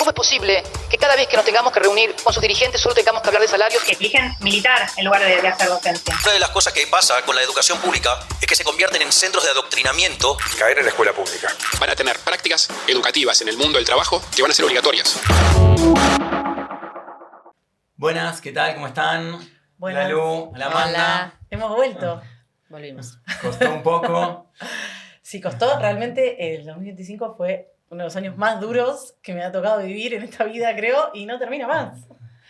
¿Cómo es posible que cada vez que nos tengamos que reunir con sus dirigentes solo tengamos que hablar de salarios? Que eligen militar en lugar de hacer docencia. Una de las cosas que pasa con la educación pública es que se convierten en centros de adoctrinamiento. Caer en la escuela pública. Van a tener prácticas educativas en el mundo del trabajo que van a ser obligatorias. Buenas, ¿qué tal? ¿Cómo están? Buenas. Hola Lu, hola Amanda. Hola. Hemos vuelto. Volvimos. Costó un poco. Sí, costó. Realmente el 2025 fue uno de los años más duros que me ha tocado vivir en esta vida, creo, y no termina más.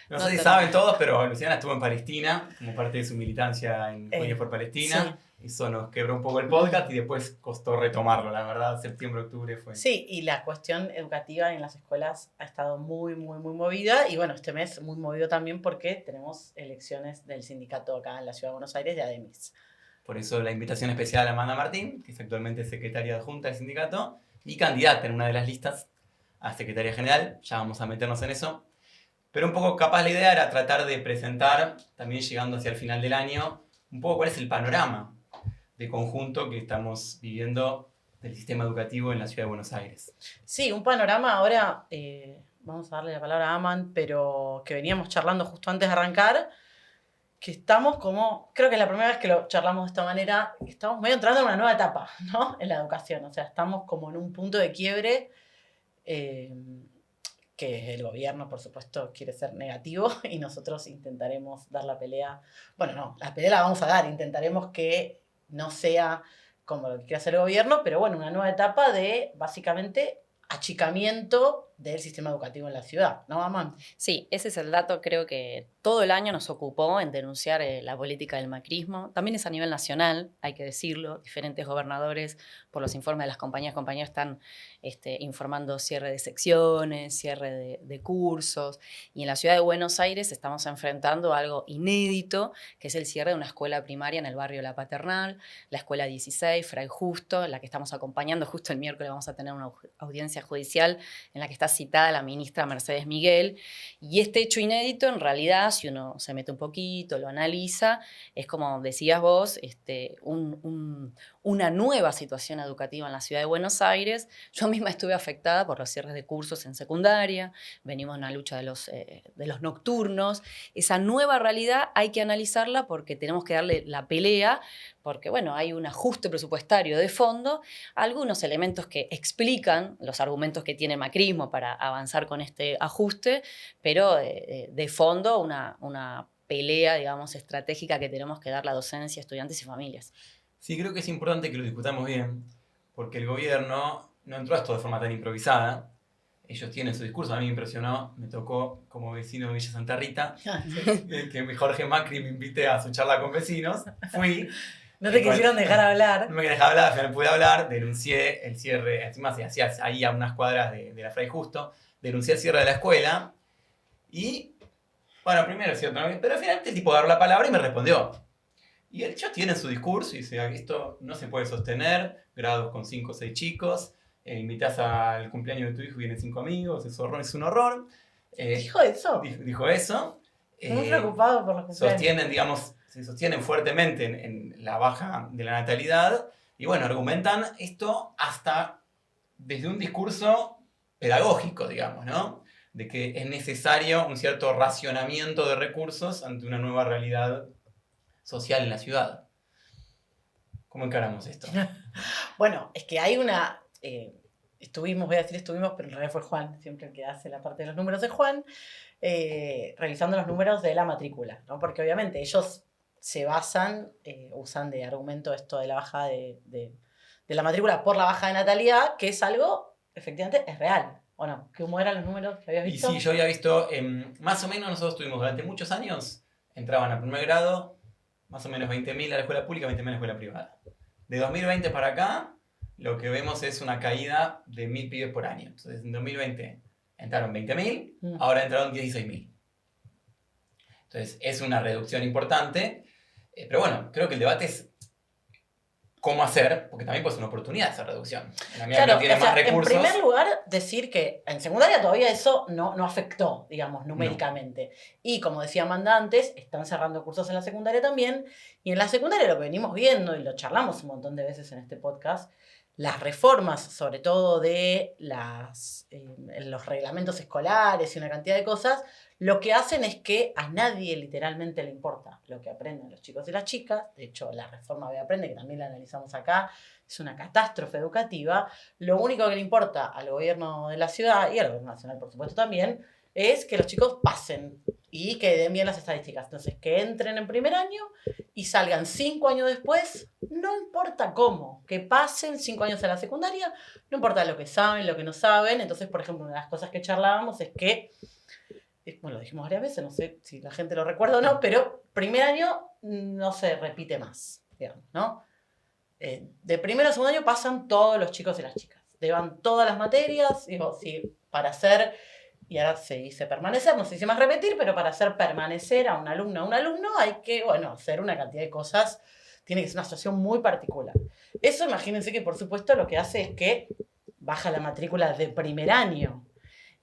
No sé si saben todos, pero Luciana estuvo en Palestina como parte de su militancia en Jóvenes por Palestina. Sí. Eso nos quebró un poco el podcast y después costó retomarlo, la verdad. Septiembre, octubre fue. Sí, y la cuestión educativa en las escuelas ha estado muy movida. Y bueno, este mes muy movido también porque tenemos elecciones del sindicato acá en la Ciudad de Buenos Aires de ADEMIS. Por eso la invitación especial a Amanda Martín, que es actualmente secretaria adjunta del sindicato y candidata en una de las listas a secretaria general. Ya vamos a meternos en eso. Pero un poco capaz la idea era tratar de presentar, también llegando hacia el final del año, un poco cuál es el panorama de conjunto que estamos viviendo del sistema educativo en la Ciudad de Buenos Aires. Sí, un panorama ahora, vamos a darle la palabra a Aman, pero que veníamos charlando justo antes de arrancar, que estamos como, creo que es la primera vez que lo charlamos de esta manera, estamos medio entrando en una nueva etapa, ¿no? En la educación, o sea, estamos como en un punto de quiebre que el gobierno, por supuesto, quiere ser negativo y nosotros intentaremos dar la pelea. Bueno, no, la pelea la vamos a dar, intentaremos que no sea como lo que quiere hacer el gobierno, pero bueno, una nueva etapa de, básicamente, achicamiento del sistema educativo en la ciudad, ¿no, Aman? Sí, ese es el dato, creo que todo el año nos ocupó en denunciar la política del macrismo. También es a nivel nacional, hay que decirlo, diferentes gobernadores, por los informes de las compañías están informando cierre de secciones, cierre de cursos, y en la ciudad de Buenos Aires estamos enfrentando algo inédito, que es el cierre de una escuela primaria en el barrio La Paternal, la escuela 16, Fray Justo, la que estamos acompañando. Justo el miércoles vamos a tener una audiencia judicial en la que está citada la ministra Mercedes Miguel, y este hecho inédito, en realidad, si uno se mete un poquito, lo analiza, es como decías vos, una nueva situación educativa en la ciudad de Buenos Aires. Yo misma estuve afectada por los cierres de cursos en secundaria, venimos en una lucha de los nocturnos. Esa nueva realidad hay que analizarla porque tenemos que darle la pelea, porque bueno, hay un ajuste presupuestario de fondo, algunos elementos que explican los argumentos que tiene el macrismo para avanzar con este ajuste, pero de fondo una pelea, digamos, estratégica que tenemos que dar la docencia, estudiantes y familias. Sí, creo que es importante que lo discutamos bien, porque el gobierno no entró a esto de forma tan improvisada. Ellos tienen su discurso, a mí me impresionó, me tocó como vecino de Villa Santa Rita, que Jorge Macri me invite a su charla con vecinos, fui. No te quisieron dejar hablar. No me dejaba hablar, al final pude hablar, denuncié el cierre, encima se hacía ahí a unas cuadras de la Fray Justo, denuncié el cierre de la escuela y, bueno, primero es cierto, pero al final el tipo agarró la palabra y me respondió. Y ellos tienen su discurso y dice, esto no se puede sostener, grados con 5 o 6 chicos, invitas al cumpleaños de tu hijo y vienen 5 amigos, es un horror. ¿Dijo eso? Dijo eso. Muy preocupado por los cumpleaños. Se sostienen fuertemente en la baja de la natalidad y bueno, argumentan esto hasta desde un discurso pedagógico, digamos, ¿no? De que es necesario un cierto racionamiento de recursos ante una nueva realidad social en la ciudad. ¿Cómo encaramos esto? Bueno, es que hay una... voy a decir estuvimos, pero en realidad fue Juan, siempre el que hace la parte de los números es Juan, revisando los números de la matrícula, ¿no? Porque obviamente ellos se basan, usan de argumento esto de la baja de la matrícula por la baja de natalidad, que es algo, efectivamente, es real, ¿o no? ¿Cómo eran los números que habías visto? Y sí, yo había visto, más o menos nosotros tuvimos durante muchos años, entraban a primer grado, más o menos 20.000 a la escuela pública, 20.000 a la escuela privada. De 2020 para acá, lo que vemos es una caída de 1.000 pibes por año. Entonces, en 2020 entraron 20.000, ahora entraron 16.000. Entonces, es una reducción importante. Pero bueno, creo que el debate es cómo hacer, porque también puede ser una oportunidad esa reducción. En la medida que no tiene más recursos. En primer lugar, decir que en secundaria todavía eso no afectó, digamos, numéricamente. No. Y como decía Amanda antes, están cerrando cursos en la secundaria también. Y en la secundaria lo que venimos viendo, y lo charlamos un montón de veces en este podcast, las reformas, sobre todo de los reglamentos escolares y una cantidad de cosas, lo que hacen es que a nadie literalmente le importa lo que aprenden los chicos y las chicas. De hecho, la reforma de Aprende, que también la analizamos acá, es una catástrofe educativa. Lo único que le importa al gobierno de la ciudad y al gobierno nacional, por supuesto, también, es que los chicos pasen y que den bien las estadísticas. Entonces, que entren en primer año y salgan 5 años después, no importa cómo, que pasen 5 años en la secundaria, no importa lo que saben, lo que no saben. Entonces, por ejemplo, una de las cosas que charlábamos es que, bueno, lo dijimos varias veces, no sé si la gente lo recuerda o no, pero primer año no se repite más, digamos, ¿no? De primero a segundo año pasan todos los chicos y las chicas, llevan todas las materias, digo, sí, para hacer, y ahora se dice permanecer, no se dice más repetir, pero para hacer permanecer a un alumno hay que, bueno, hacer una cantidad de cosas, tiene que ser una situación muy particular. Eso, imagínense que, por supuesto, lo que hace es que baja la matrícula de primer año.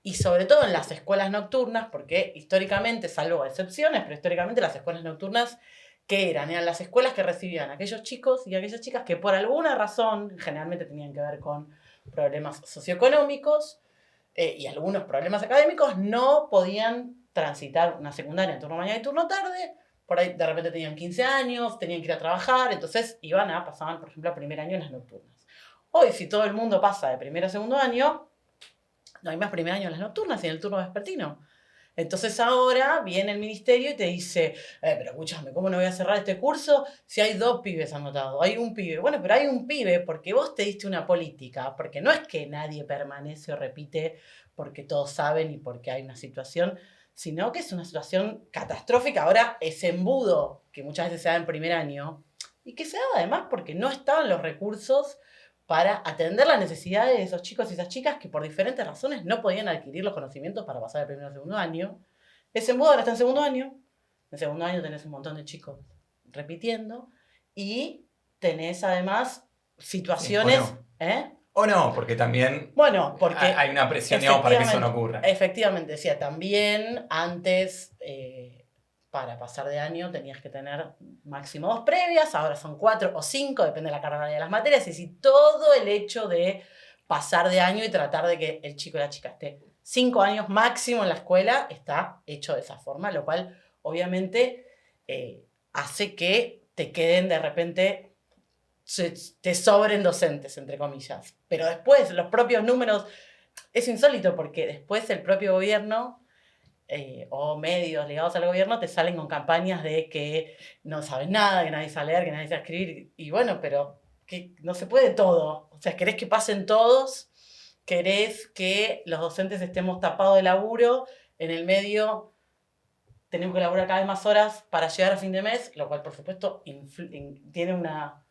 Y sobre todo en las escuelas nocturnas, porque históricamente, salvo excepciones, pero históricamente las escuelas nocturnas, ¿qué eran? Eran las escuelas que recibían a aquellos chicos y a aquellas chicas que por alguna razón, generalmente tenían que ver con problemas socioeconómicos y algunos problemas académicos, no podían transitar una secundaria en turno mañana y turno tarde. Por ahí de repente tenían 15 años, tenían que ir a trabajar, entonces pasaban, por ejemplo, a primer año en las nocturnas. Hoy, si todo el mundo pasa de primer a segundo año, no hay más primer año en las nocturnas y en el turno vespertino. Entonces ahora viene el ministerio y te dice, pero escúchame, ¿cómo no voy a cerrar este curso si hay 2 pibes anotados? Hay un pibe. Bueno, pero hay un pibe porque vos te diste una política, porque no es que nadie permanece o repite porque todos saben y porque hay una situación, sino que es una situación catastrófica. Ahora, ese embudo que muchas veces se da en primer año y que se da además porque no estaban los recursos para atender las necesidades de esos chicos y esas chicas que por diferentes razones no podían adquirir los conocimientos para pasar de primero a segundo año. Ese embudo ahora está en segundo año. En segundo año tenés un montón de chicos repitiendo y tenés además situaciones... Sí, o no, porque también porque hay una presión, digamos, para que eso no ocurra. Efectivamente, decía, también antes... para pasar de año tenías que tener máximo 2 previas, ahora son 4 o 5, depende de la carga de las materias, es decir, todo el hecho de pasar de año y tratar de que el chico y la chica esté 5 años máximo en la escuela está hecho de esa forma, lo cual obviamente hace que te queden de repente, te sobren docentes, entre comillas. Pero después los propios números, es insólito porque después el propio gobierno... o medios ligados al gobierno te salen con campañas de que no sabes nada, que nadie sabe leer, que nadie sabe escribir. Y bueno, pero que no se puede todo. O sea, querés que pasen todos, querés que los docentes estemos tapados de laburo, en el medio tenemos que laburar cada vez más horas para llegar a fin de mes, lo cual, por supuesto, tiene una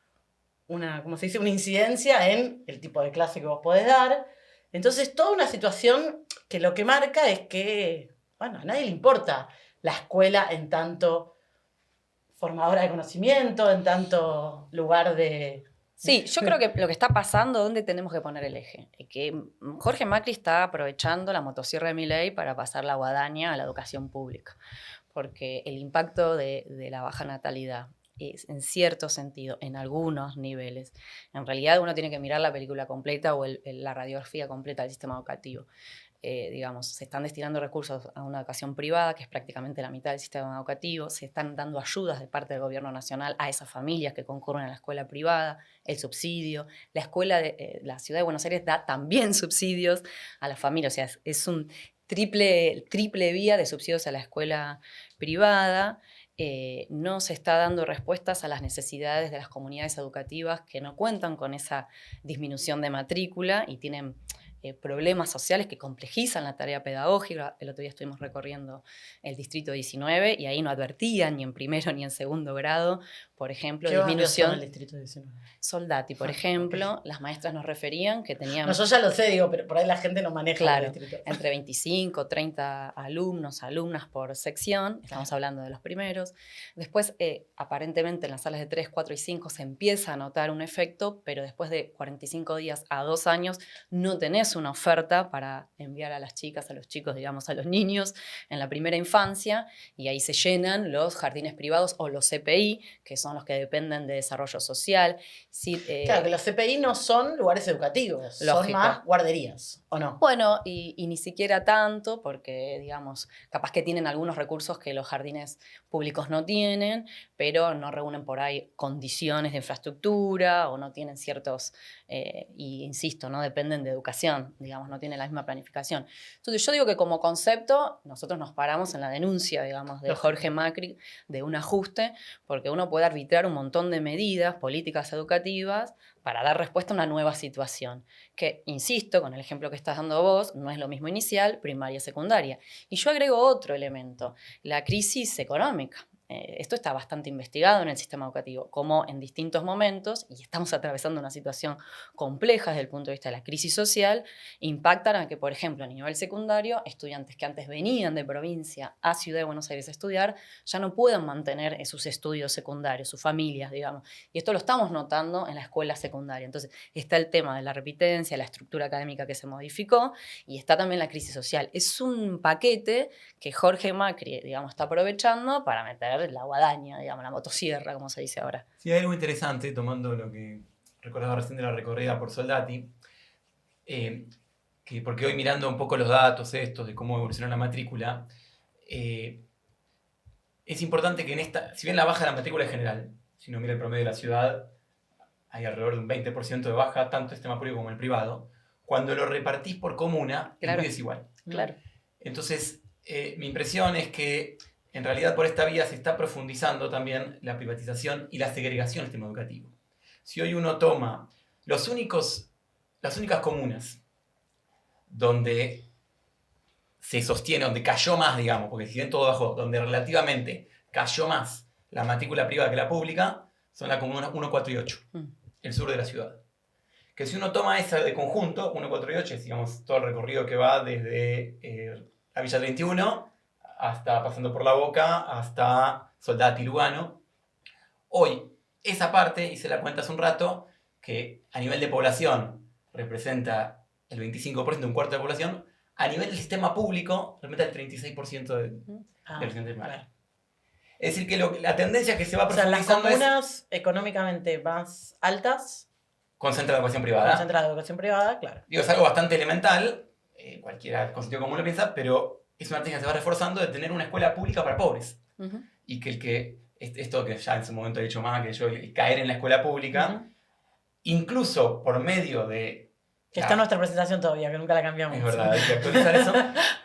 ¿cómo se dice? Una incidencia en el tipo de clase que vos podés dar. Entonces, toda una situación que lo que marca es que bueno, a nadie le importa la escuela en tanto formadora de conocimiento, en tanto lugar de... Sí, yo creo que lo que está pasando, ¿dónde tenemos que poner el eje? Es que Jorge Macri está aprovechando la motosierra de Milei para pasar la guadaña a la educación pública, porque el impacto de la baja natalidad es, en cierto sentido, en algunos niveles. En realidad uno tiene que mirar la película completa o la radiografía completa del sistema educativo. Digamos, se están destinando recursos a una educación privada, que es prácticamente la mitad del sistema educativo, se están dando ayudas de parte del gobierno nacional a esas familias que concurren a la escuela privada, el subsidio, la escuela de la Ciudad de Buenos Aires da también subsidios a las familias, o sea, es un triple vía de subsidios a la escuela privada. No se está dando respuestas a las necesidades de las comunidades educativas que no cuentan con esa disminución de matrícula y tienen problemas sociales que complejizan la tarea pedagógica. El otro día estuvimos recorriendo el distrito 19 y ahí no advertían ni en primero ni en segundo grado, por ejemplo, disminución. ¿Qué el distrito 19? Soldati, por ejemplo, okay. Las maestras nos referían que tenían... No, yo ya lo sé, digo, pero por ahí la gente no maneja claro, el distrito. Entre 25, 30 alumnas por sección, estamos hablando de los primeros. Después, aparentemente, en las salas de 3, 4 y 5 se empieza a notar un efecto, pero después de 45 días a 2 años no tenés es una oferta para enviar a las chicas, a los chicos, digamos, a los niños en la primera infancia, y ahí se llenan los jardines privados o los CPI, que son los que dependen de desarrollo social. Sí, claro, que los CPI no son lugares educativos, son lógico. más guarderías, ¿o no? Bueno, y ni siquiera tanto, porque, digamos, capaz que tienen algunos recursos que los jardines públicos no tienen, pero no reúnen por ahí condiciones de infraestructura o no tienen ciertos, y insisto, no dependen de educación, digamos, no tienen la misma planificación. Entonces yo digo que como concepto nosotros nos paramos en la denuncia, digamos, de Jorge Macri de un ajuste, porque uno puede arbitrar un montón de medidas, políticas educativas, para dar respuesta a una nueva situación, que, insisto, con el ejemplo que estás dando vos, no es lo mismo inicial, primaria, secundaria. Y yo agrego otro elemento, la crisis económica. Esto está bastante investigado en el sistema educativo, como en distintos momentos, y estamos atravesando una situación compleja desde el punto de vista de la crisis social, impactan a que, por ejemplo, a nivel secundario, estudiantes que antes venían de provincia a Ciudad de Buenos Aires a estudiar, ya no puedan mantener sus estudios secundarios, sus familias, digamos. Y esto lo estamos notando en la escuela secundaria. Entonces, está el tema de la repitencia, la estructura académica que se modificó, y está también la crisis social. Es un paquete que Jorge Macri, digamos, está aprovechando para meter la guadaña, digamos, la motosierra, como se dice ahora. Sí, hay algo interesante, tomando lo que recordaba recién de la recorrida por Soldati, que porque hoy mirando un poco los datos estos de cómo evolucionó la matrícula, es importante que en esta, si bien la baja de la matrícula es general, si uno mira el promedio de la ciudad, hay alrededor de un 20% de baja, tanto el sistema público como el privado, cuando lo repartís por comuna, Claro. es muy desigual. Claro. Entonces, mi impresión es que en realidad por esta vía se está profundizando también la privatización y la segregación del sistema educativo. Si hoy uno toma las únicas comunas donde se sostiene, donde cayó más, digamos, porque si bien todo bajó, donde relativamente cayó más la matrícula privada que la pública, son las comunas 1, 4 y 8, el sur de la ciudad. Que si uno toma esa de conjunto, 1, 4 y 8, es digamos, todo el recorrido que va desde la Villa 31 hasta pasando por La Boca, hasta Soldati y Lugano. Hoy, esa parte, hice la cuenta hace un rato, que a nivel de población representa el 25%, un cuarto de la población, a nivel del sistema público representa el 36% del residente primario. Claro. Es decir, que la tendencia que se va O sea, las profundizando es comunas económicamente más altas, concentra la educación privada. concentrada en educación privada, claro. Digo, es algo bastante elemental, cualquiera con sentido común lo piensa, pero es una tendencia que se va reforzando de tener una escuela pública para pobres. Y que esto que ya en su momento he dicho más, que yo, el caer en la escuela pública, incluso por medio de... Que está en nuestra presentación todavía, que nunca la cambiamos. Es verdad, hay que actualizar eso.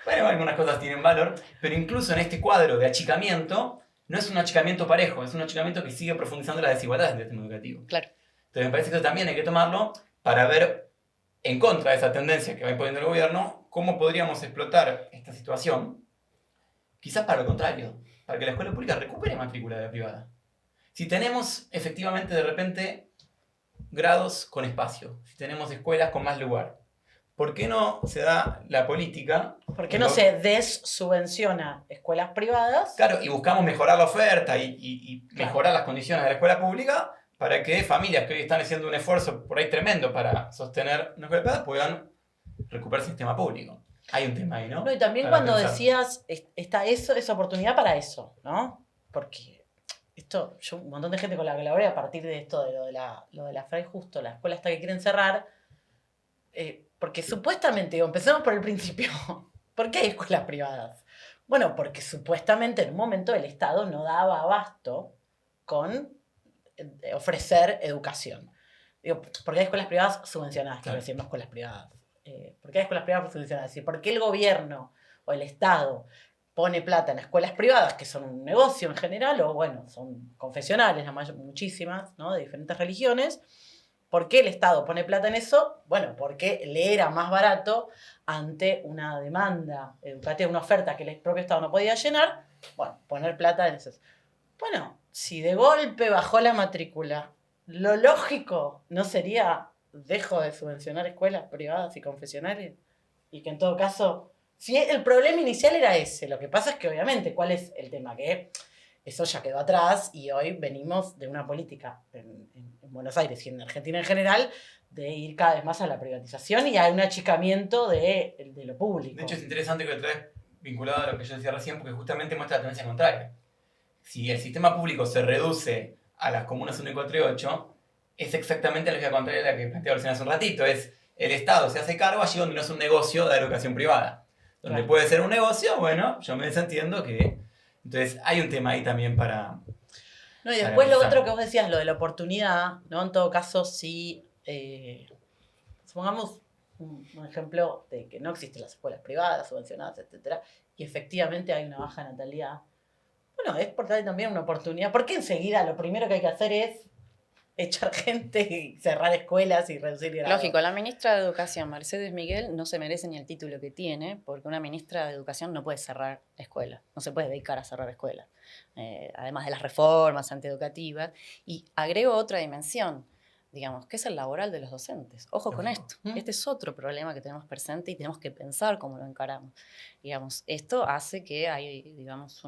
Bueno, algunas cosas tienen valor, pero incluso en este cuadro de achicamiento, no es un achicamiento parejo, es un achicamiento que sigue profundizando las desigualdades del sistema educativo. Claro. Entonces me parece que eso también hay que tomarlo para ver, en contra de esa tendencia que va imponiendo el gobierno, cómo podríamos explotar esta situación, quizás para lo contrario, para que la escuela pública recupere matrícula de la privada. Si tenemos efectivamente de repente grados con espacio, si tenemos escuelas con más lugar, ¿por qué no se da la política? ¿Por qué no se dessubvenciona escuelas privadas? Claro, y buscamos mejorar la oferta y mejorar las condiciones de la escuela pública para que familias que hoy están haciendo un esfuerzo por ahí tremendo para sostener una escuela privada puedan recuperar el sistema público. Hay un tema ahí, ¿no? No, y también Para cuando pensar. decías, está esa oportunidad para eso, ¿no? Porque yo un montón de gente con la que colaboré a partir de esto, de lo de la Fray Justo, la escuela esta que quieren cerrar, porque supuestamente, empecemos por el principio, ¿por qué hay escuelas privadas? Bueno, porque supuestamente en un momento el Estado no daba abasto con ofrecer educación. Digo, porque hay escuelas privadas subvencionadas, quiero decir, no escuelas privadas. ¿Por qué hay escuelas privadas subvencionadas? Es decir, ¿por qué el gobierno o el Estado pone plata en escuelas privadas, que son un negocio en general, o bueno, son confesionales, muchísimas, ¿no? De diferentes religiones? ¿Por qué el Estado pone plata en eso? Bueno, porque le era más barato ante una demanda educativa, una oferta que el propio Estado no podía llenar, bueno, poner plata en eso. Bueno, si de golpe bajó la matrícula, lo lógico no sería dejo de subvencionar escuelas privadas y confesionales, y que en todo caso, si el problema inicial era ese, lo que pasa es que obviamente, ¿cuál es el tema? Que eso ya quedó atrás y hoy venimos de una política en Buenos Aires y en Argentina en general de ir cada vez más a la privatización y a un achicamiento de lo público. De hecho, es interesante que lo traes vinculado a lo que yo decía recién, porque justamente muestra la tendencia contraria. Si el sistema público se reduce a las comunas 1 y 4 y 8, es exactamente la lógica contraria a la que planteaba hace un ratito. Es el Estado se hace cargo allí donde no es un negocio de la educación privada. Donde Claro. puede ser un negocio, bueno, yo me desentiendo que... Entonces hay un tema ahí también para... No, y para después lo empezar. otro que vos decías, lo de la oportunidad, ¿no? En todo caso, si supongamos un ejemplo de que no existen las escuelas privadas, subvencionadas, etcétera, y efectivamente hay una baja natalidad. Bueno, es por darle también una oportunidad, porque enseguida lo primero que hay que hacer es echar gente y cerrar escuelas y reducir grados. Lógico, la ministra de Educación, Mercedes Miguel, no se merece ni el título que tiene, porque una ministra de Educación no puede cerrar escuelas, no se puede dedicar a cerrar escuelas, además de las reformas antieducativas. Y agrego otra dimensión, digamos, que es el laboral de los docentes. Ojo con Lógico. esto, este es otro problema que tenemos presente y tenemos que pensar cómo lo encaramos. Digamos, esto hace que hay, digamos,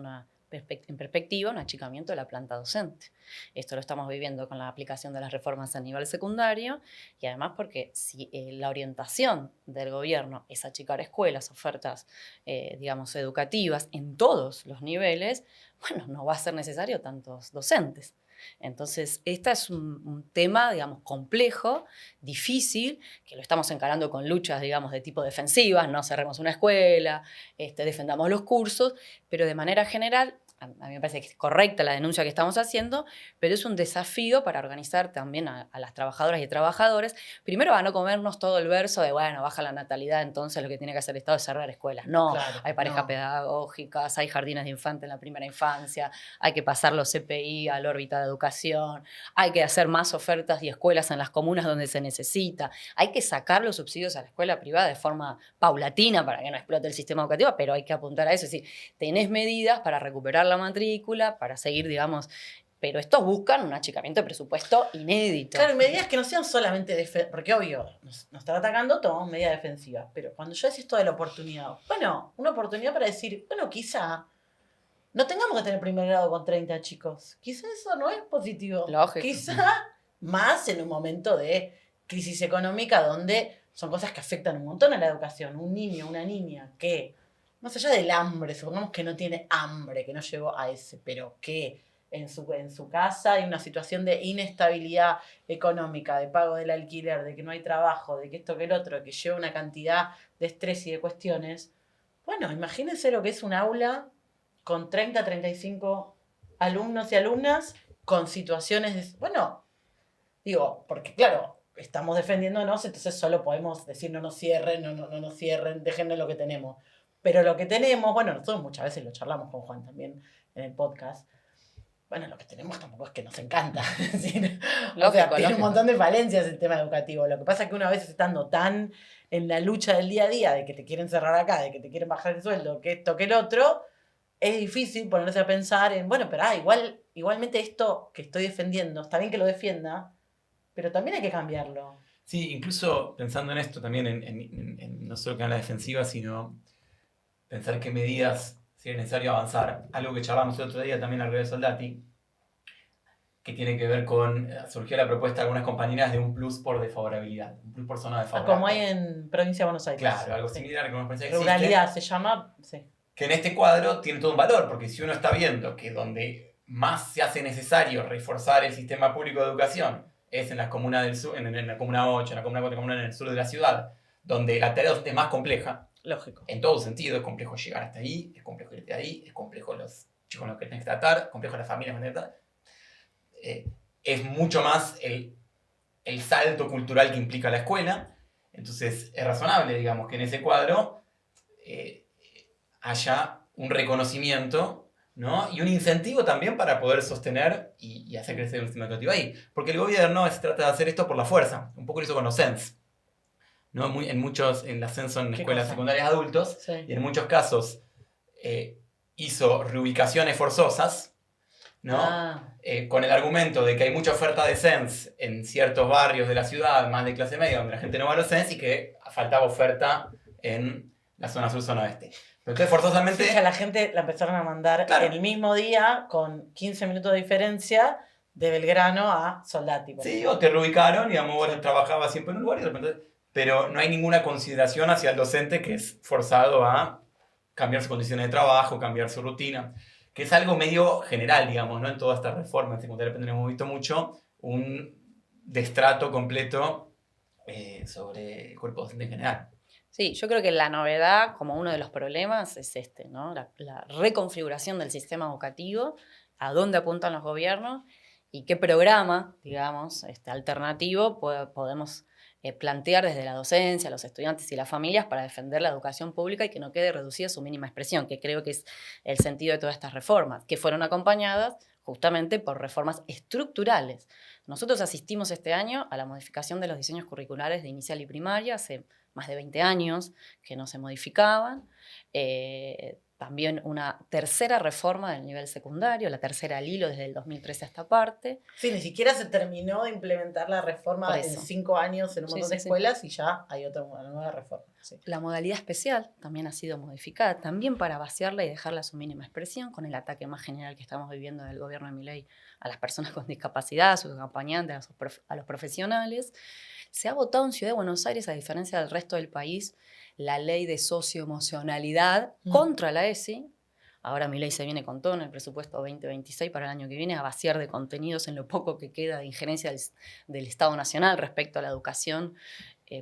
en perspectiva, un achicamiento de la planta docente. Esto lo estamos viviendo con la aplicación de las reformas a nivel secundario y además porque si la orientación del gobierno es achicar escuelas, ofertas, digamos, educativas en todos los niveles, bueno, no va a ser necesario tantos docentes. Entonces, este es un tema, digamos, complejo, difícil, que lo estamos encarando con luchas, digamos, de tipo defensivas, no cerremos una escuela, defendamos los cursos, pero de manera general, a mí me parece que es correcta la denuncia que estamos haciendo, pero es un desafío para organizar también a las trabajadoras y trabajadores, primero a no comernos todo el verso de, bueno, baja la natalidad, entonces lo que tiene que hacer el Estado es cerrar escuelas. No, Claro, hay parejas no. pedagógicas, hay jardines de infantes en la primera infancia, hay que pasar los CPI a la órbita de educación, hay que hacer más ofertas y escuelas en las comunas donde se necesita, hay que sacar los subsidios a la escuela privada de forma paulatina para que no explote el sistema educativo, pero hay que apuntar a eso, es decir, tenés medidas para recuperar la matrícula, para seguir, digamos, pero estos buscan un achicamiento de presupuesto inédito. Claro, medidas que no sean solamente porque obvio, nos están atacando, tomamos medidas defensivas, pero cuando yo decía esto de la oportunidad, bueno, una oportunidad para decir, bueno, quizá no tengamos que tener primer grado con 30 chicos, quizá eso no es positivo. Lógico. Quizá más en un momento de crisis económica donde son cosas que afectan un montón a la educación. Un niño, una niña que, más allá del hambre, supongamos que no tiene hambre, que no llegó a ese, pero que en su casa hay una situación de inestabilidad económica, de pago del alquiler, de que no hay trabajo, de que esto que el otro, que lleva una cantidad de estrés y de cuestiones. Bueno, imagínense lo que es un aula con 30, 35 alumnos y alumnas con situaciones de... Bueno, digo, porque claro, estamos defendiéndonos, entonces solo podemos decir no nos cierren, no nos cierren, déjennos lo que tenemos. Pero lo que tenemos, bueno, nosotros muchas veces lo charlamos con Juan también en el podcast. Bueno, lo que tenemos tampoco es que nos encanta. Es decir, o sea, tiene un montón de falencias el tema educativo. Lo que pasa es que una vez estando tan en la lucha del día a día, de que te quieren cerrar acá, de que te quieren bajar el sueldo, que esto, que el otro, es difícil ponerse a pensar en, bueno, pero igualmente esto que estoy defendiendo, está bien que lo defienda, pero también hay que cambiarlo. Sí, incluso pensando en esto también, en no solo que en la defensiva, sino pensar qué medidas sería necesario avanzar. Algo que charlamos el otro día también al revés de Soldati, que tiene que ver con, surgió la propuesta de algunas compañeras de un plus por desfavorabilidad, un plus por zona desfavorable. Como hay en Provincia de Buenos Aires. Claro, algo similar que me parece que Ruralidad existe, se llama, sí. que en este cuadro tiene todo un valor, porque si uno está viendo que donde más se hace necesario reforzar el sistema público de educación es en las comunas del sur, en la comuna 8, en la comuna 4, comuna en el sur de la ciudad, donde la tarea es más compleja. Lógico. En todo sentido, es complejo llegar hasta ahí, es complejo irte de ahí, es complejo los chicos con los que tenés que tratar, es complejo las familias con las que tenés que tratar. Es mucho más el salto cultural que implica la escuela. Entonces, es razonable, digamos, que en ese cuadro haya un reconocimiento, ¿no? Y un incentivo también para poder sostener y hacer crecer un sistema educativo ahí. Porque el gobierno se trata de hacer esto por la fuerza. Un poco lo hizo con los CENS, ¿no? En el ascenso en escuelas secundarias adultos, Sí. y en muchos casos hizo reubicaciones forzosas, ¿no? Con el argumento de que hay mucha oferta de CENS en ciertos barrios de la ciudad, más de clase media, donde la gente no va a los CENS, y que faltaba oferta en la zona sur, zona oeste. entonces forzosamente... Sí, que a la gente la empezaron a mandar el mismo día, con 15 minutos de diferencia, de Belgrano a Soldati. Sí, o te reubicaron, digamos, vos trabajabas siempre en un lugar y de repente... Pero no hay ninguna consideración hacia el docente que es forzado a cambiar sus condiciones de trabajo, cambiar su rutina, que es algo medio general, digamos, ¿no? En todas estas reformas en secundaria hemos visto mucho un destrato completo sobre el cuerpo docente en general. Sí, yo creo que la novedad, como uno de los problemas, es ¿no? La reconfiguración del sistema educativo, a dónde apuntan los gobiernos y qué programa, digamos, alternativo podemos plantear desde la docencia, los estudiantes y las familias para defender la educación pública y que no quede reducida a su mínima expresión, que creo que es el sentido de todas estas reformas, que fueron acompañadas justamente por reformas estructurales. Nosotros asistimos este año a la modificación de los diseños curriculares de inicial y primaria, hace más de 20 años que no se modificaban. También una tercera reforma del nivel secundario, la tercera al hilo desde el 2013 a esta parte. Sí, ni siquiera se terminó de implementar la reforma en 5 años en un montón de escuelas y ya hay una nueva reforma. Sí. La modalidad especial también ha sido modificada, también para vaciarla y dejarla a su mínima expresión, con el ataque más general que estamos viviendo del gobierno de Milei a las personas con discapacidad, a sus acompañantes, a los profesionales. Se ha votado en Ciudad de Buenos Aires, a diferencia del resto del país, la ley de socioemocionalidad contra la ESI. Ahora Milei se viene con todo en el presupuesto 2026 para el año que viene a vaciar de contenidos en lo poco que queda de injerencia del Estado Nacional respecto a la educación,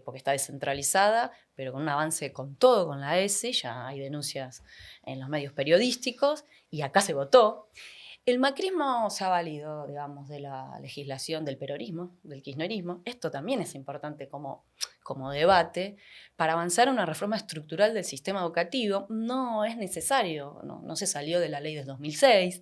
porque está descentralizada, pero con un avance con todo con la ESI. Ya hay denuncias en los medios periodísticos y acá se votó. El macrismo se ha valido, digamos, de la legislación del peronismo, del kirchnerismo. Esto también es importante como debate. Para avanzar una reforma estructural del sistema educativo no es necesario, no se salió de la ley del 2006,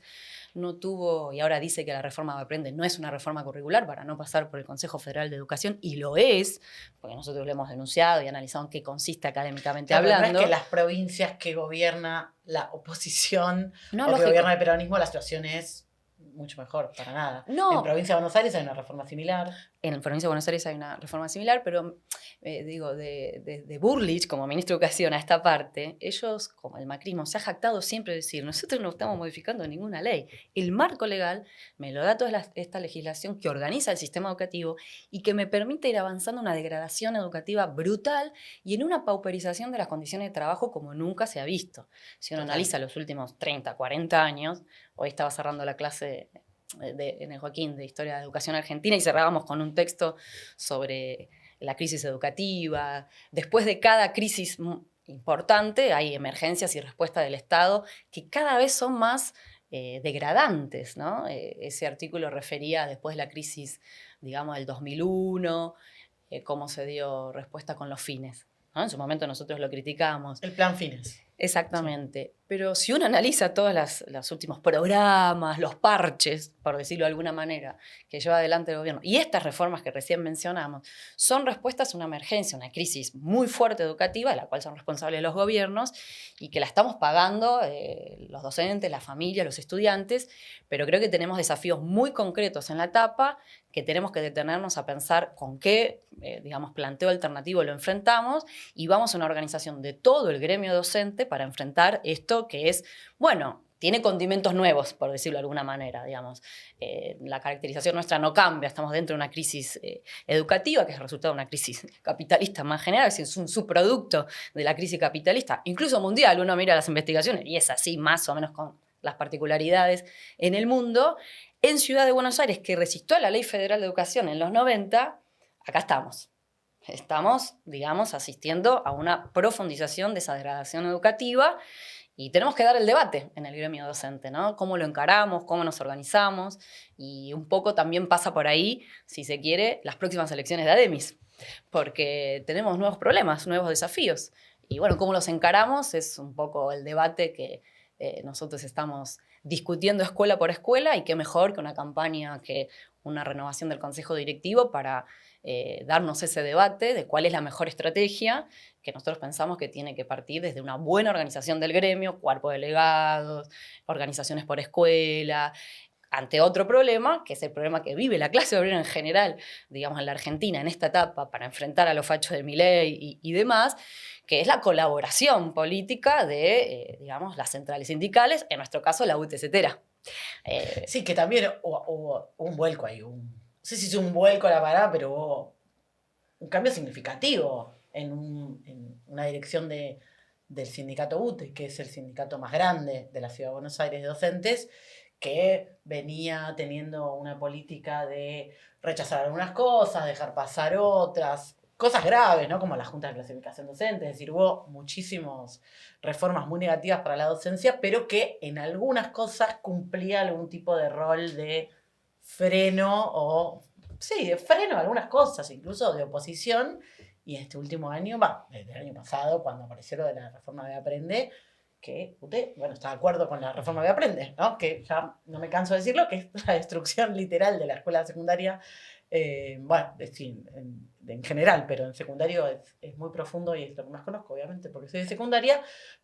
no tuvo, y ahora dice que la reforma de Aprende no es una reforma curricular para no pasar por el Consejo Federal de Educación, y lo es, porque nosotros lo hemos denunciado y analizado en qué consiste académicamente hablando. No es que las provincias que gobierna la oposición no, o que gobierna el peronismo, la situación es mucho mejor, para nada. No. En Provincia de Buenos Aires hay una reforma similar. En Provincia de Buenos Aires hay una reforma similar, pero de Burlich como ministro de Educación a esta parte, ellos, como el macrismo, se ha jactado siempre de decir, nosotros no estamos modificando ninguna ley. El marco legal me lo da toda esta legislación que organiza el sistema educativo y que me permite ir avanzando en una degradación educativa brutal y en una pauperización de las condiciones de trabajo como nunca se ha visto. Si uno analiza los últimos 30, 40 años, hoy estaba cerrando la clase en el Joaquín de Historia de Educación Argentina y cerrábamos con un texto sobre la crisis educativa. Después de cada crisis importante hay emergencias y respuestas del Estado que cada vez son más degradantes, ¿no? Ese artículo refería después de la crisis, digamos, del 2001, cómo se dio respuesta con los fines, ¿no? En su momento nosotros lo criticamos. El plan Fines. Exactamente. Sí. Pero si uno analiza todos los últimos programas, los parches, por decirlo de alguna manera, que lleva adelante el gobierno, y estas reformas que recién mencionamos, son respuestas a una emergencia, una crisis muy fuerte educativa, de la cual son responsables los gobiernos, y que la estamos pagando los docentes, la familia, los estudiantes, pero creo que tenemos desafíos muy concretos en la etapa, que tenemos que detenernos a pensar con qué, digamos, planteo alternativo lo enfrentamos, y vamos a una organización de todo el gremio docente para enfrentar esto que es, bueno, tiene condimentos nuevos, por decirlo de alguna manera, digamos. La caracterización nuestra no cambia, estamos dentro de una crisis educativa, que es el resultado de una crisis capitalista más general, es un subproducto de la crisis capitalista, incluso mundial. Uno mira las investigaciones y es así, más o menos con las particularidades en el mundo. En Ciudad de Buenos Aires, que resistió a la Ley Federal de Educación en los 90, acá estamos. Estamos, digamos, asistiendo a una profundización de esa degradación educativa y tenemos que dar el debate en el gremio docente, ¿no? Cómo lo encaramos, cómo nos organizamos, y un poco también pasa por ahí, si se quiere, las próximas elecciones de ADEMIS, porque tenemos nuevos problemas, nuevos desafíos. Y bueno, cómo los encaramos es un poco el debate que nosotros estamos discutiendo escuela por escuela, y qué mejor que una campaña, que una renovación del Consejo Directivo para darnos ese debate de cuál es la mejor estrategia, que nosotros pensamos que tiene que partir desde una buena organización del gremio, cuerpo de delegados, organizaciones por escuela, ante otro problema, que es el problema que vive la clase obrera en general, digamos, en la Argentina, en esta etapa, para enfrentar a los fachos de Milei y demás, que es la colaboración política de, digamos, las centrales sindicales, en nuestro caso la UTCTera. Sí, que también hubo un vuelco ahí. No sé si es un vuelco a la parada, pero hubo un cambio significativo en una dirección del sindicato UTE, que es el sindicato más grande de la Ciudad de Buenos Aires de docentes, que venía teniendo una política de rechazar algunas cosas, dejar pasar otras, cosas graves, ¿no? Como la Junta de Clasificación Docente, es decir, hubo muchísimas reformas muy negativas para la docencia, pero que en algunas cosas cumplía algún tipo de rol de freno de freno a algunas cosas, incluso de oposición. Y este último año, desde el año pasado, cuando apareció lo de la reforma de Aprende, que usted, está de acuerdo con la reforma de Aprende, ¿no? Que ya no me canso de decirlo, que es la destrucción literal de la escuela secundaria, en general, pero en secundario es muy profundo y es lo que más conozco, obviamente, porque soy de secundaria,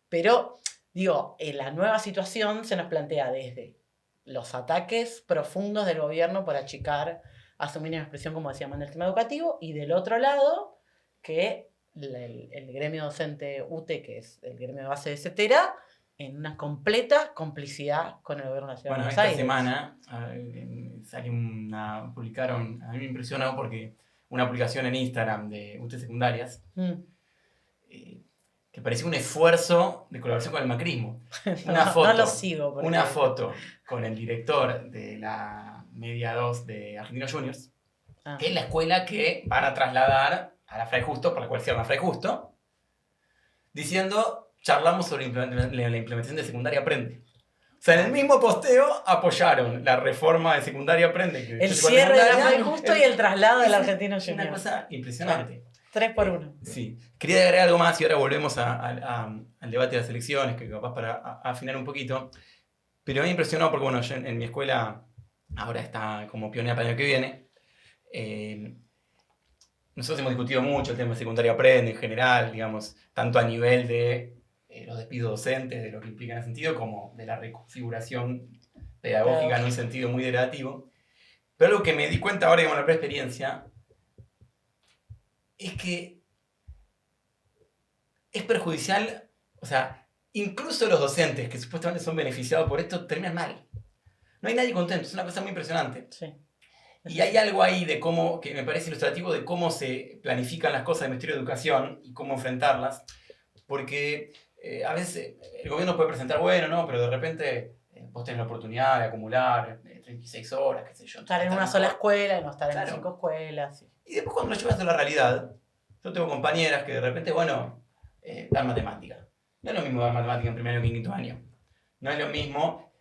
pero, digo, en la nueva situación se nos plantea desde los ataques profundos del gobierno por achicar a su mínima expresión, como decíamos, en el tema educativo, y del otro lado, que el gremio docente UTE, que es el gremio de base de CETERA, en una completa complicidad con el gobierno de la Ciudad de Buenos Aires. Esta semana publicaron, a mí me impresionó porque una publicación en Instagram de UTE Secundarias, que parecía un esfuerzo de colaboración con el macrismo. No lo sigo. Una foto con el director de la Media 2 de Argentinos Juniors, que es la escuela que van a trasladar a la Fray Justo, por la cual se llama Fray Justo, diciendo, charlamos sobre la implementación de Secundaria Aprende. O sea, en el mismo posteo apoyaron la reforma de Secundaria Aprende. El cierre de la Fray Justo y el traslado del Argentinos Juniors. Una cosa impresionante. 3 por 1. Sí. Quería agregar algo más y ahora volvemos al debate de las elecciones, que capaz para afinar un poquito. Pero me impresionó porque, yo en mi escuela, ahora está como pionera para el año que viene, nosotros hemos discutido mucho el tema de Secundaria Aprende en general, digamos, tanto a nivel de los despidos docentes, de lo que implica en ese sentido, como de la reconfiguración pedagógica en un sentido muy derivativo. Pero algo que me di cuenta ahora, con la experiencia, es que es perjudicial, o sea, incluso los docentes que supuestamente son beneficiados por esto terminan mal. No hay nadie contento, es una cosa muy impresionante. Sí. Y hay algo ahí de cómo, que me parece ilustrativo de cómo se planifican las cosas del Ministerio de Educación y cómo enfrentarlas, porque a veces el gobierno puede presentar, pero de repente vos tenés la oportunidad de acumular 36 horas, qué sé yo. Estar en una sola escuela y no estar en 5 escuelas. Sí. Y después cuando lo llevas a la realidad, yo tengo compañeras que de repente, dan matemática. No es lo mismo dar matemática en primer año que en quinto año. No es lo mismo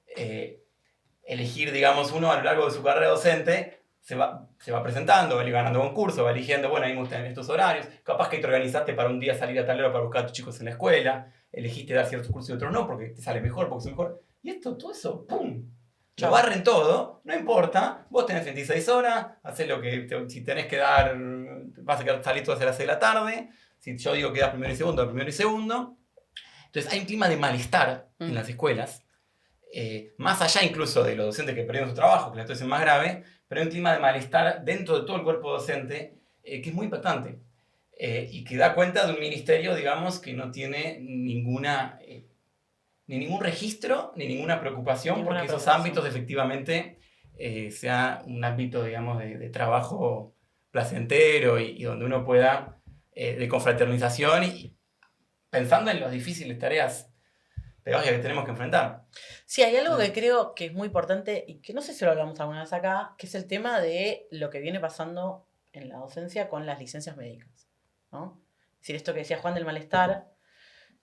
elegir, digamos, uno a lo largo de su carrera docente, se va presentando, va ganando concursos, va eligiendo, a mí me gustan estos horarios. Capaz que te organizaste para un día salir a tal hora para buscar a tus chicos en la escuela, elegiste dar ciertos cursos y otros no, porque te sale mejor, porque es mejor. Y todo eso, ¡pum! Lo barren todo, no importa, vos tenés 26 horas, hacés lo que, si tenés que dar, vas a salir todas a las 6 de la tarde, si yo digo que das primero y segundo. Entonces hay un clima de malestar en las escuelas, más allá incluso de los docentes que perdieron su trabajo, que la situación es más grave, pero hay un clima de malestar dentro de todo el cuerpo docente que es muy impactante y que da cuenta de un ministerio, digamos, que no tiene ni ningún registro, ni ninguna preocupación, porque esos ámbitos efectivamente sea un ámbito, digamos, de trabajo placentero y donde uno pueda, de confraternización y pensando en las difíciles tareas pedagógicas que tenemos que enfrentar. Sí, hay algo que creo que es muy importante y que no sé si lo hablamos alguna vez acá, que es el tema de lo que viene pasando en la docencia con las licencias médicas, ¿no? Es decir, esto que decía Juan del malestar,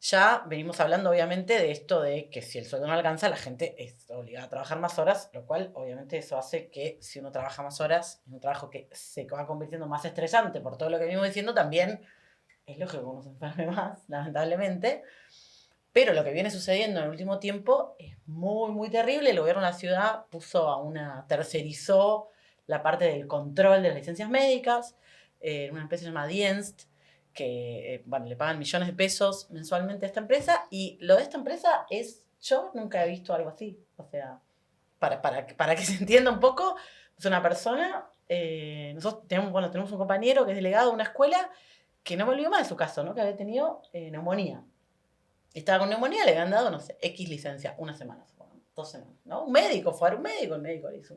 ya venimos hablando obviamente de esto de que si el sueldo no alcanza, la gente es obligada a trabajar más horas, lo cual obviamente eso hace que si uno trabaja más horas, es un trabajo que se va convirtiendo más estresante por todo lo que venimos diciendo, también es lógico que uno se enferme más, lamentablemente. Pero lo que viene sucediendo en el último tiempo es muy, muy terrible. El gobierno de la ciudad tercerizó la parte del control de las licencias médicas, una empresa llamada Dienst, que le pagan millones de pesos mensualmente a esta empresa. Y lo de esta empresa yo nunca he visto algo así. O sea, para que se entienda un poco, es una persona, nosotros tenemos un compañero que es delegado de una escuela que no volvió más de su caso, ¿no? Que había tenido neumonía. Estaba con neumonía, le habían dado, no sé, X licencia, 1 semana, 2 semanas, ¿no? Un médico, fue a ver un médico, el médico le hizo.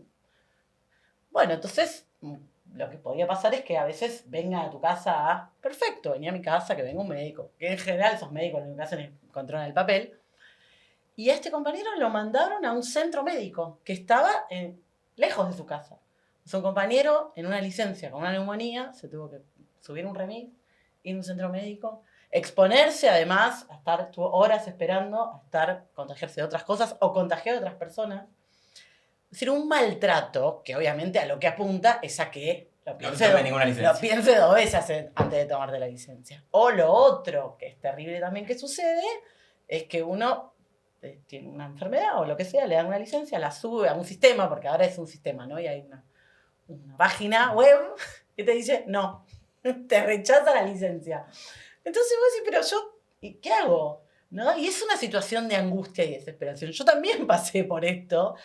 Bueno, entonces, lo que podía pasar es que a veces venga a tu casa perfecto, venía a mi casa, que venga un médico, que en general esos médicos lo que hacen es controlar el papel. Y a este compañero lo mandaron a un centro médico que estaba lejos de su casa. O sea, un compañero en una licencia con una neumonía se tuvo que subir un remis, ir a un centro médico, exponerse además, estuvo horas esperando a contagiarse de otras cosas o contagiar a otras personas. Es decir, un maltrato que obviamente a lo que apunta es a que lo piense 2 veces antes de tomarte la licencia. O lo otro, que es terrible también que sucede, es que uno tiene una enfermedad o lo que sea, le dan una licencia, la sube a un sistema, porque ahora es un sistema, ¿no? Y hay una página web que te dice, no, te rechaza la licencia. Entonces vos decís, pero yo, ¿y qué hago? ¿No? Y es una situación de angustia y desesperación. Yo también pasé por esto.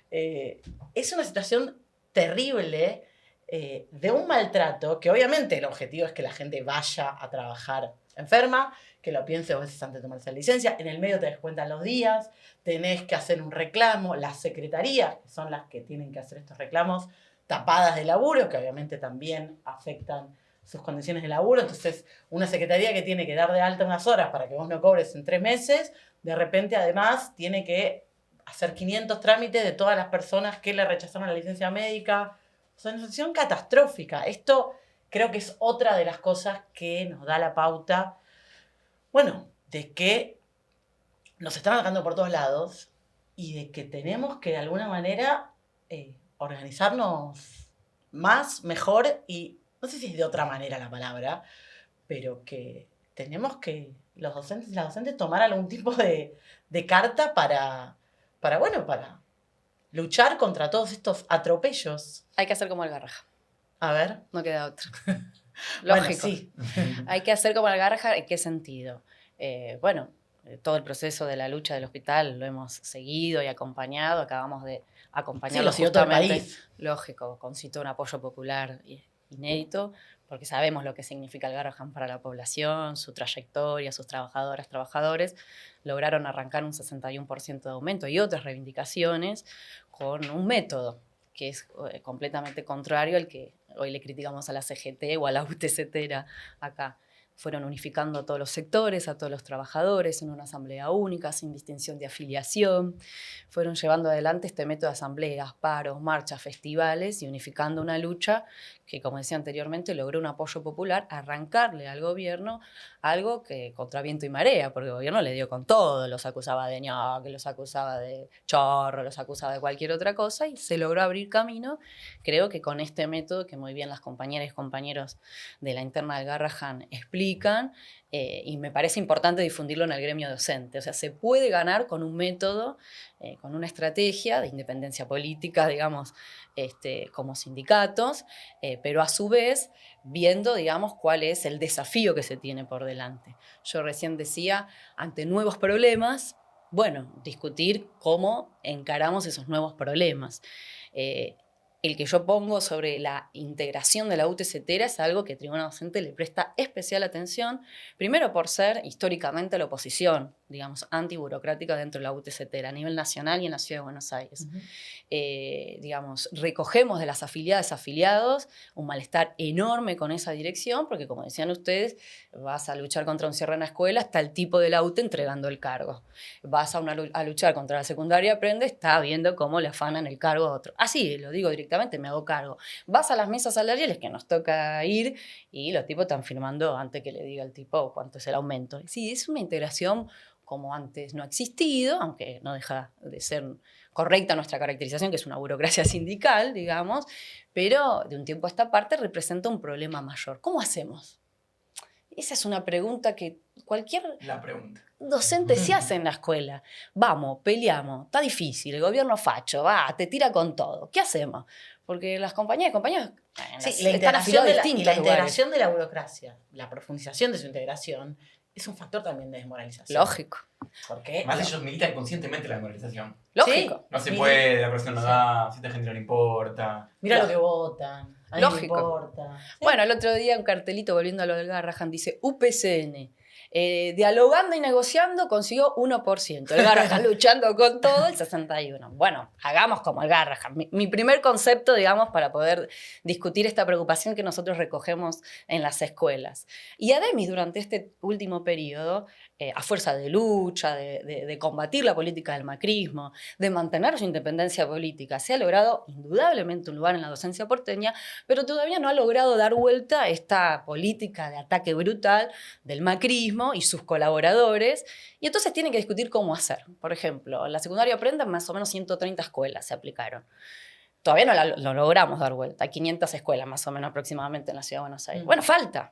Es una situación terrible de un maltrato que obviamente el objetivo es que la gente vaya a trabajar enferma, que lo piense 2 veces antes de tomarse la licencia. En el medio te descuentan los días, tenés que hacer un reclamo. Las secretarías, que son las que tienen que hacer estos reclamos, tapadas de laburo, que obviamente también afectan sus condiciones de laburo. Entonces, una secretaría que tiene que dar de alta unas horas para que vos no cobres en 3 meses, de repente además tiene que hacer 500 trámites de todas las personas que le rechazaron la licencia médica. O sea, una situación catastrófica. Esto creo que es otra de las cosas que nos da la pauta, bueno, de que nos están atacando por todos lados y de que tenemos que de alguna manera organizarnos más, mejor y no sé si es de otra manera la palabra, pero que tenemos que los docentes y las docentes tomar algún tipo de carta para luchar contra todos estos atropellos. Hay que hacer como el Garrahan. A ver. No queda otra. Bueno, Lógico. sí. Hay que hacer como el Garrahan. ¿En qué sentido? Todo el proceso de la lucha del hospital lo hemos seguido y acompañado. Acabamos de acompañarlo Sí, lo siguió todo el país. Lógico, concitó un apoyo popular inédito, porque sabemos lo que significa el Garrahan para la población, su trayectoria, sus trabajadoras, trabajadores. Lograron arrancar un 61% de aumento y otras reivindicaciones con un método que es completamente contrario al que hoy le criticamos a la CGT o a la UTCT acá. Fueron unificando a todos los sectores, a todos los trabajadores en una asamblea única, sin distinción de afiliación. Fueron llevando adelante este método de asambleas, paros, marchas, festivales y unificando una lucha que, como decía anteriormente, logró un apoyo popular, arrancarle al gobierno algo que contra viento y marea, porque el gobierno le dio con todo, los acusaba de ñoque, los acusaba de chorro, los acusaba de cualquier otra cosa y se logró abrir camino. Creo que con este método, que muy bien las compañeras y compañeros de la interna del Garrahan explican, y me parece importante difundirlo en el gremio docente. O sea, se puede ganar con un método, con una estrategia de independencia política, digamos, como sindicatos, pero a su vez viendo, digamos, cuál es el desafío que se tiene por delante. Yo recién decía, ante nuevos problemas, bueno, discutir cómo encaramos esos nuevos problemas. El que yo pongo sobre la integración de la UTCT es algo que Tribuna Docente le presta especial atención, primero por ser históricamente la oposición, digamos, antiburocrática dentro de la UTCT a nivel nacional y en la Ciudad de Buenos Aires. Digamos, recogemos de las afiliadas y afiliados un malestar enorme con esa dirección, porque como decían ustedes, vas a luchar contra un cierre en la escuela, está el tipo de la UTE entregando el cargo. Vas a luchar contra la secundaria, aprende, está viendo cómo le afanan el cargo a otro. Así, lo digo directamente, me hago cargo. Vas a las mesas salariales que nos toca ir y los tipos están firmando antes que le diga el tipo cuánto es el aumento. Sí, es una integración como antes no ha existido, aunque no deja de ser correcta nuestra caracterización, que es una burocracia sindical, digamos, pero de un tiempo a esta parte representa un problema mayor. ¿Cómo hacemos? Esa es una pregunta que cualquier docente se hace en la escuela. Vamos, peleamos, está difícil, el gobierno facho, te tira con todo. ¿Qué hacemos? Porque las compañías y compañeros la integración de la burocracia, la profundización de su integración es un factor también de desmoralización. Lógico. Porque Además ellos militan conscientemente la desmoralización. Lógico. No se Mira. puede, la persona no Sí. da, si esta gente no le importa. mira lo que votan, a mí no me Lógico. importa. Sí. Bueno, el otro día un cartelito, volviendo a lo del Garrahan, dice UPCN. Dialogando y negociando consiguió 1%. El Garrahan luchando con todo, el 61%. Bueno, hagamos como el Garrahan. Mi primer concepto, digamos, para poder discutir esta preocupación que nosotros recogemos en las escuelas. Y Ademis, durante este último periodo, a fuerza de lucha, de combatir la política del macrismo, de mantener su independencia política, se ha logrado indudablemente un lugar en la docencia porteña, pero todavía no ha logrado dar vuelta a esta política de ataque brutal del macrismo y sus colaboradores, y entonces tienen que discutir cómo hacer. Por ejemplo, en la secundaria Aprenda más o menos 130 escuelas se aplicaron. Todavía no logramos dar vuelta. Hay 500 escuelas más o menos aproximadamente en la Ciudad de Buenos Aires. Bueno, falta.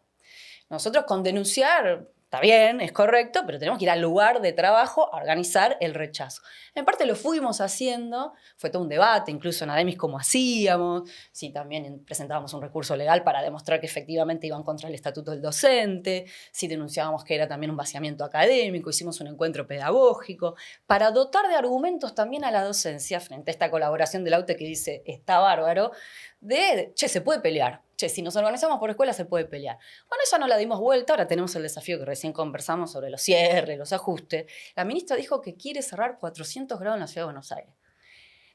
Nosotros con denunciar, está bien, es correcto, pero tenemos que ir al lugar de trabajo a organizar el rechazo. En parte lo fuimos haciendo, fue todo un debate, incluso en Ademis cómo hacíamos, si también presentábamos un recurso legal para demostrar que efectivamente iban contra el estatuto del docente, si denunciábamos que era también un vaciamiento académico, hicimos un encuentro pedagógico, para dotar de argumentos también a la docencia frente a esta colaboración del AUTE que dice, está bárbaro, de, che, se puede pelear. Che, si nos organizamos por escuela se puede pelear. Bueno, eso no la dimos vuelta, ahora tenemos el desafío que recién conversamos sobre los cierres, los ajustes. La ministra dijo que quiere cerrar 400 grados en la Ciudad de Buenos Aires.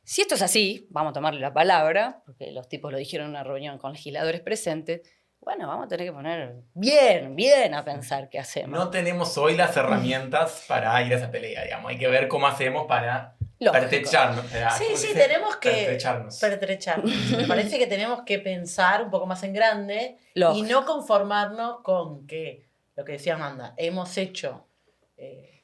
Si esto es así, vamos a tomarle la palabra, porque los tipos lo dijeron en una reunión con legisladores presentes, bueno, vamos a tener que poner bien a pensar qué hacemos. No tenemos hoy las herramientas para ir a esa pelea, digamos. Hay que ver cómo hacemos para Lógico. pertrecharnos. Sí, tenemos que Pertrecharnos. pertrecharnos. Me parece que tenemos que pensar un poco más en grande Lógico. y no conformarnos con que, lo que decía Amanda, hemos hecho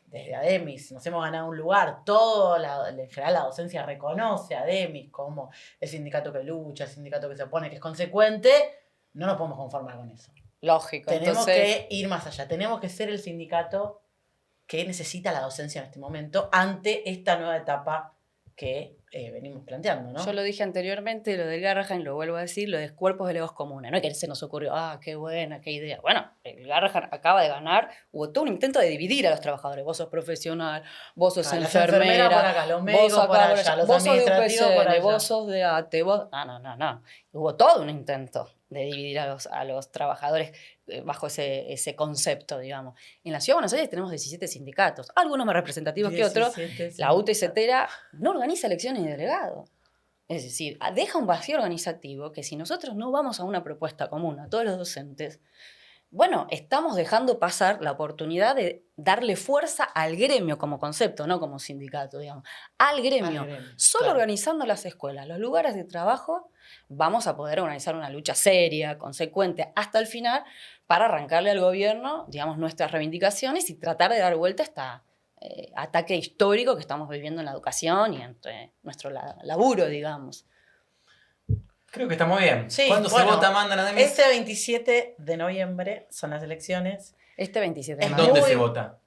desde Ademis, nos hemos ganado un lugar, en general la docencia reconoce a Ademis como el sindicato que lucha, el sindicato que se opone, que es consecuente, no nos podemos conformar con eso. Lógico. Tenemos Entonces, que ir más allá, tenemos que ser el sindicato que necesita la docencia en este momento ante esta nueva etapa que venimos planteando, ¿no? yo lo dije anteriormente, lo del Garrahan, lo vuelvo a decir, lo de cuerpos delegados comunes. No es que se nos ocurrió, qué buena, qué idea. Bueno, el Garrahan acaba de ganar, hubo todo un intento de dividir a los trabajadores. Vos sos profesional, vos sos Las enfermeras enfermera, por acá, los médicos vos por acá, allá, los vos sos de administrativos por UPCN, allá. vos sos de ATE, vos... No. Hubo todo un intento de dividir a los trabajadores bajo ese concepto, digamos. En la Ciudad de Buenos Aires tenemos 17 sindicatos, algunos más representativos que otros. 17, La UTE Cetera no organiza elecciones de delegado. Es decir, deja un vacío organizativo que si nosotros no vamos a una propuesta común a todos los docentes, bueno, estamos dejando pasar la oportunidad de darle fuerza al gremio como concepto, no como sindicato, digamos. Al gremio. Solo claro. organizando las escuelas, los lugares de trabajo, vamos a poder organizar una lucha seria, consecuente, hasta el final, para arrancarle al gobierno, digamos, nuestras reivindicaciones y tratar de dar vuelta a este ataque histórico que estamos viviendo en la educación y entre nuestro laburo, digamos. Creo que estamos bien. Sí, ¿Cuándo bueno, se vota, Amanda, en Ademis? Este 27 de noviembre son las elecciones. Este 27 de Es mayo. ¿Dónde muy- se vota?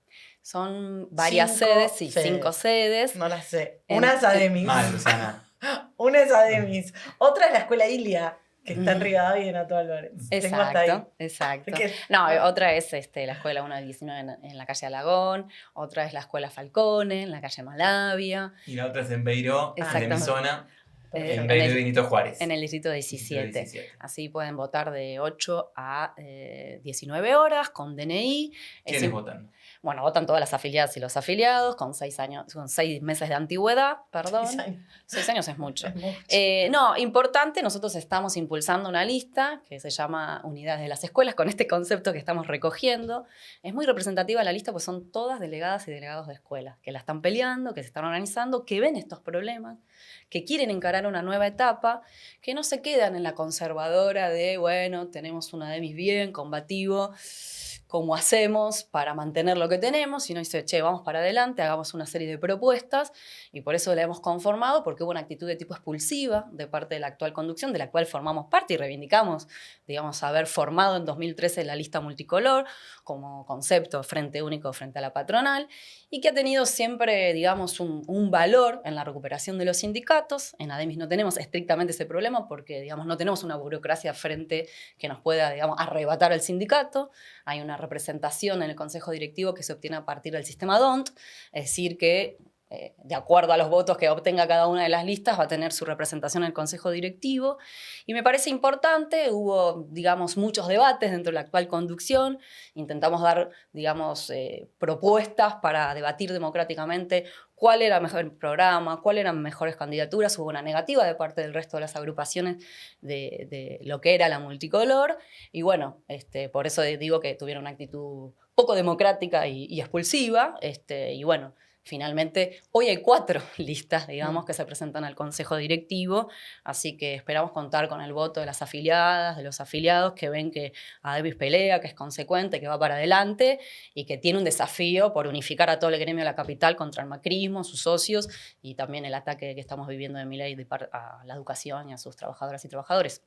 Son varias 5 sedes, sí, sedes. 5 sedes. No las sé. En- Una es Ademis. Mal, Luciana. Una es Ademis. Otra es la escuela Ilia, que está en Rivadavia y en Ato Álvarez. Tengo hasta ahí. Exacto. Que- No, otra es la escuela 1 del 19 en la calle Alagón, otra es la escuela Falcone en la calle Malavia, Y la otra es en Beiró, de mi Exactamente. zona, eh, en en, Beiró y el, Benito Juárez. en el distrito 17. 17. Así pueden votar de 8 a 19 horas con DNI. ¿Quiénes votan? Bueno, votan todas las afiliadas y los afiliados con 6 meses de antigüedad, perdón. 6 años es mucho. Es mucho. No, importante, nosotros estamos impulsando una lista que se llama Unidades de las Escuelas, con este concepto que estamos recogiendo. Es muy representativa la lista, pues son todas delegadas y delegados de escuelas, que la están peleando, que se están organizando, que ven estos problemas, que quieren encarar una nueva etapa, que no se quedan en la conservadora de, bueno, tenemos una Ademis bien, combativo, ¿cómo hacemos para mantener lo que que tenemos, sino dice, che, vamos para adelante, hagamos una serie de propuestas, y por eso la hemos conformado, porque hubo una actitud de tipo expulsiva de parte de la actual conducción, de la cual formamos parte y reivindicamos, digamos, haber formado en 2013 la lista multicolor como concepto frente único frente a la patronal, y que ha tenido siempre, digamos, un valor en la recuperación de los sindicatos. En ADEMIS no tenemos estrictamente ese problema porque, digamos, no tenemos una burocracia frente que nos pueda, digamos, arrebatar al sindicato. Hay una representación en el Consejo Directivo que se obtiene a partir del sistema DONT, es decir, que de acuerdo a los votos que obtenga cada una de las listas, va a tener su representación en el Consejo Directivo. Y me parece importante, hubo, digamos, muchos debates dentro de la actual conducción, intentamos dar, digamos, propuestas para debatir democráticamente cuál era el mejor programa, cuáles eran mejores candidaturas. Hubo una negativa de parte del resto de las agrupaciones de lo que era la multicolor, y bueno, por eso digo que tuvieron una actitud poco democrática y expulsiva, y bueno, finalmente, hoy hay 4 listas, digamos, que se presentan al Consejo Directivo, así que esperamos contar con el voto de las afiliadas, de los afiliados, que ven que ADEMIS pelea, que es consecuente, que va para adelante y que tiene un desafío por unificar a todo el gremio de la capital contra el macrismo, sus socios, y también el ataque que estamos viviendo de Milei a la educación y a sus trabajadoras y trabajadores.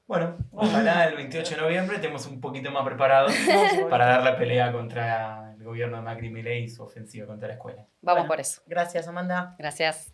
Bueno, ojalá el 28 de noviembre estemos un poquito más preparados para dar la pelea contra el gobierno de Macri y Milei y su ofensiva contra la escuela. Vamos por eso. Gracias, Amanda. Gracias.